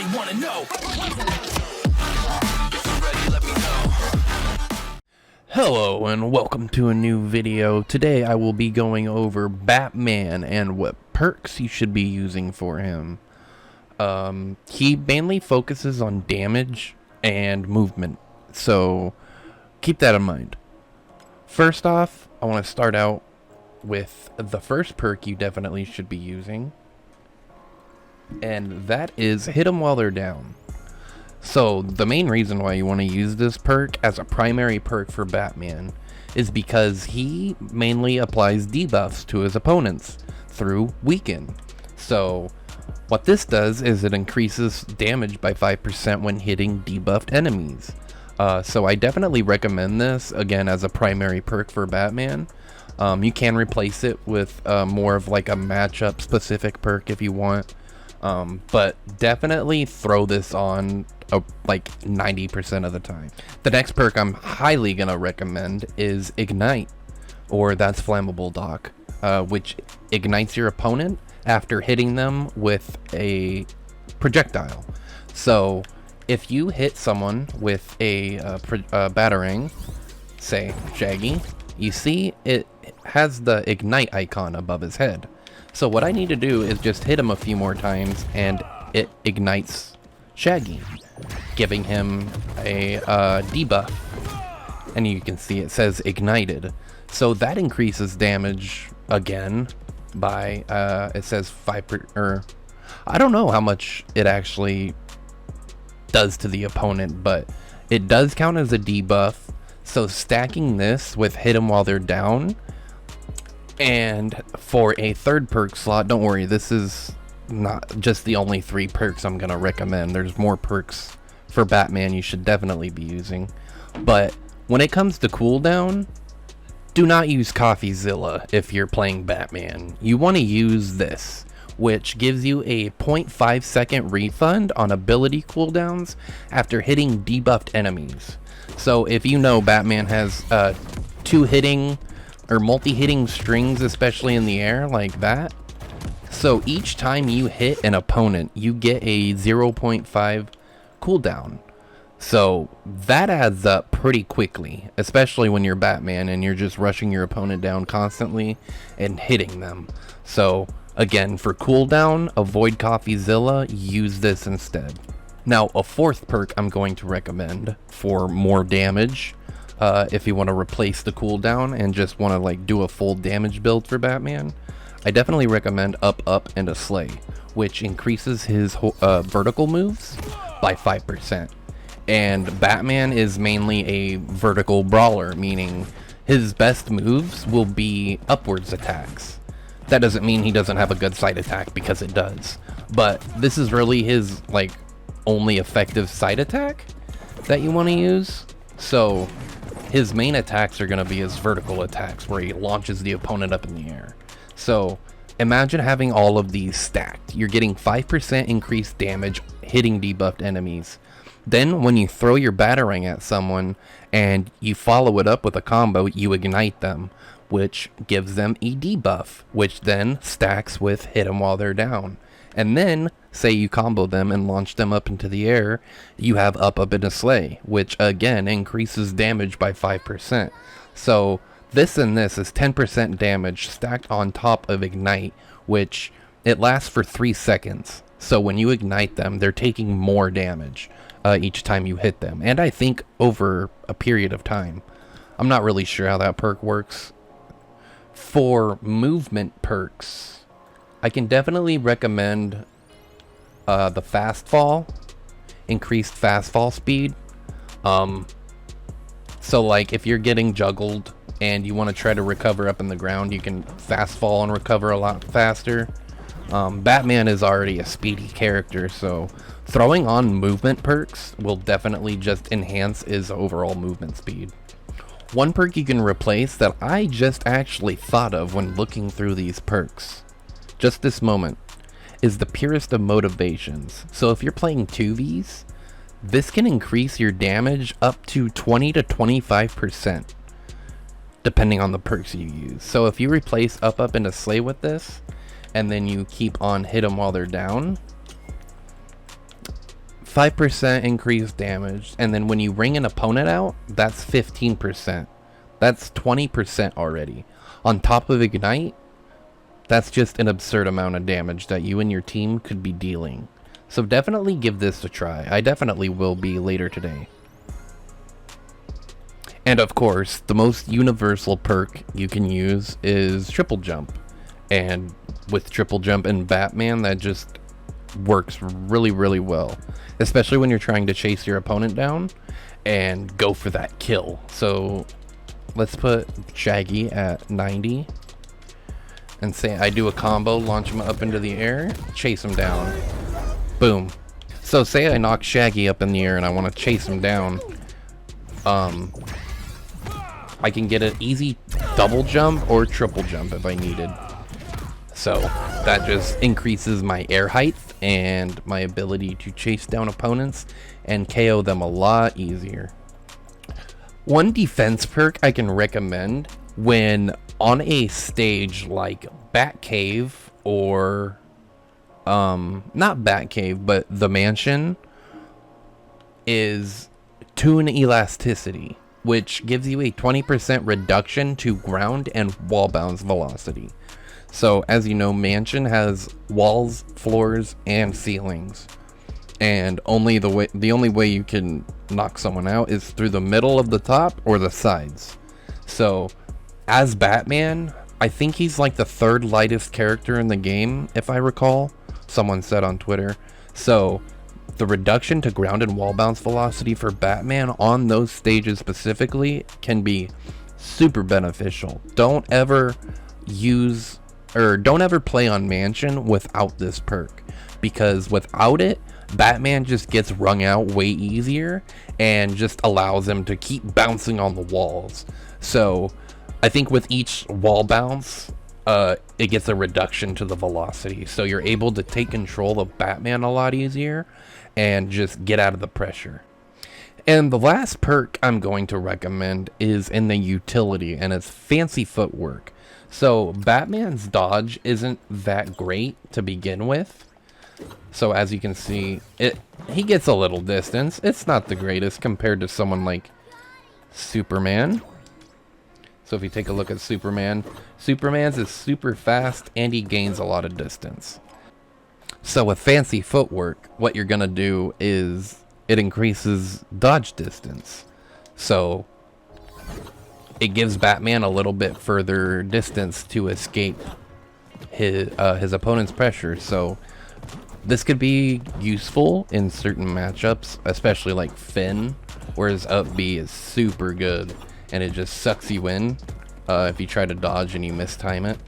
Everybody wanna know. If you're ready, let me know. Hello and welcome to a new video. Today I will be going over Batman and what perks you should be using for him. He mainly focuses on damage and movement, so keep that in mind. First off, I want to start out with the first perk you definitely should be using, and that is hit them while they're down. So the main reason why you want to use this perk as a primary perk for Batman is because he mainly applies debuffs to his opponents through Weaken. So what this does is it increases damage by 5% when hitting debuffed enemies. So I definitely recommend this, again, as a primary perk for Batman. You can replace it with more of like a matchup specific perk if you want. But definitely throw this on like 90% of the time. The next perk I'm highly gonna recommend is Ignite, or that's Flammable Dock, which ignites your opponent after hitting them with a projectile. So if you hit someone with a batarang, say Shaggy, you see it has the ignite icon above his head. So what I need to do is just hit him a few more times and it ignites Shaggy, giving him a debuff. And you can see it says ignited. So that increases damage again by it says 5%, I don't know how much it actually does to the opponent, but it does count as a debuff. So stacking this with hit them while they're down, and for a third perk slot, don't worry, this is not just the only 3 perks I'm gonna recommend. There's more perks for Batman you should definitely be using. But when it comes to cooldown, do not use CoffeeZilla if you're playing Batman. You want to use this, which gives you a 0.5 second refund on ability cooldowns after hitting debuffed enemies. So if you know Batman has 2 hitting or multi-hitting strings, especially in the air like that, so each time you hit an opponent you get a 0.5 cooldown. So that adds up pretty quickly, especially when you're Batman and you're just rushing your opponent down constantly and hitting them. So again, for cooldown, avoid CoffeeZilla, use this instead. Now, a fourth perk I'm going to recommend for more damage, if you want to replace the cooldown and just want to like do a full damage build for Batman, I definitely recommend Up and a Slay, which increases his vertical moves by 5%. And Batman is mainly a vertical brawler, meaning his best moves will be upwards attacks. That doesn't mean he doesn't have a good side attack, because it does, but this is really his like only effective side attack that you want to use. So his main attacks are going to be his vertical attacks, where he launches the opponent up in the air. So imagine having all of these stacked. You're getting 5% increased damage hitting debuffed enemies. Then when you throw your batarang at someone and you follow it up with a combo, you ignite them, which gives them a debuff, which then stacks with hit them while they're down. And then say you combo them and launch them up into the air, you have Up and a Slay, which again increases damage by 5%. So this and this is 10% damage stacked on top of ignite, which it lasts for 3 seconds. So when you ignite them, they're taking more damage each time you hit them, and I think over a period of time. I'm not really sure how that perk works. For movement perks, I can definitely recommend the fast fall, increased fast fall speed. So like if you're getting juggled and you want to try to recover up in the ground, you can fast fall and recover a lot faster. Batman is already a speedy character, so throwing on movement perks will definitely just enhance his overall movement speed. One perk you can replace that I just actually thought of when looking through these perks, just this moment, is the purest of motivations. So if you're playing 2Vs, this can increase your damage up to 20 to 25%, depending on the perks you use. So if you replace Up and a Slay with this, and then you keep on hit them while they're down, 5% increased damage, and then when you ring an opponent out, that's 15%. That's 20% already. On top of Ignite, that's just an absurd amount of damage that you and your team could be dealing. So definitely give this a try. I definitely will be later today. And of course, the most universal perk you can use is triple jump. And with triple jump in Batman, that just works really, really well. Especially when you're trying to chase your opponent down and go for that kill. So let's put Shaggy at 90. And say I do a combo, launch him up into the air, chase him down. Boom. So say I knock Shaggy up in the air and I want to chase him down. I can get an easy double jump or triple jump if I needed. So that just increases my air height and my ability to chase down opponents and KO them a lot easier. One defense perk I can recommend when on a stage like Batcave or not Batcave, but the Mansion, is Toon Elasticity, which gives you a 20% reduction to ground and wall bounce velocity. So as you know, Mansion has walls, floors, and ceilings, and the only way you can knock someone out is through the middle of the top or the sides. So as Batman, I think he's like the third lightest character in the game, if I recall. Someone said on Twitter. So the reduction to ground and wall bounce velocity for Batman on those stages specifically can be super beneficial. Don't ever play on Mansion without this perk, because without it, Batman just gets wrung out way easier and just allows him to keep bouncing on the walls. So I think with each wall bounce, it gets a reduction to the velocity, so you're able to take control of Batman a lot easier and just get out of the pressure. And the last perk I'm going to recommend is in the utility, and it's Fancy Footwork. So Batman's dodge isn't that great to begin with. So as you can see, he gets a little distance. It's not the greatest compared to someone like Superman. So if you take a look at Superman's is super fast and he gains a lot of distance. So with Fancy Footwork, what you're gonna do is it increases dodge distance. So it gives Batman a little bit further distance to escape his opponent's pressure. So this could be useful in certain matchups, especially like Finn, where his up B is super good and it just sucks you in if you try to dodge and you mistime it.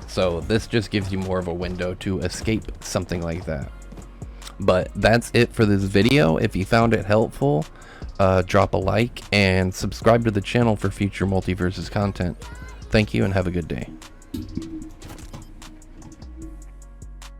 So this just gives you more of a window to escape something like that. But that's it for this video. If you found it helpful, drop a like and subscribe to the channel for future Multiversus content. Thank you and have a good day.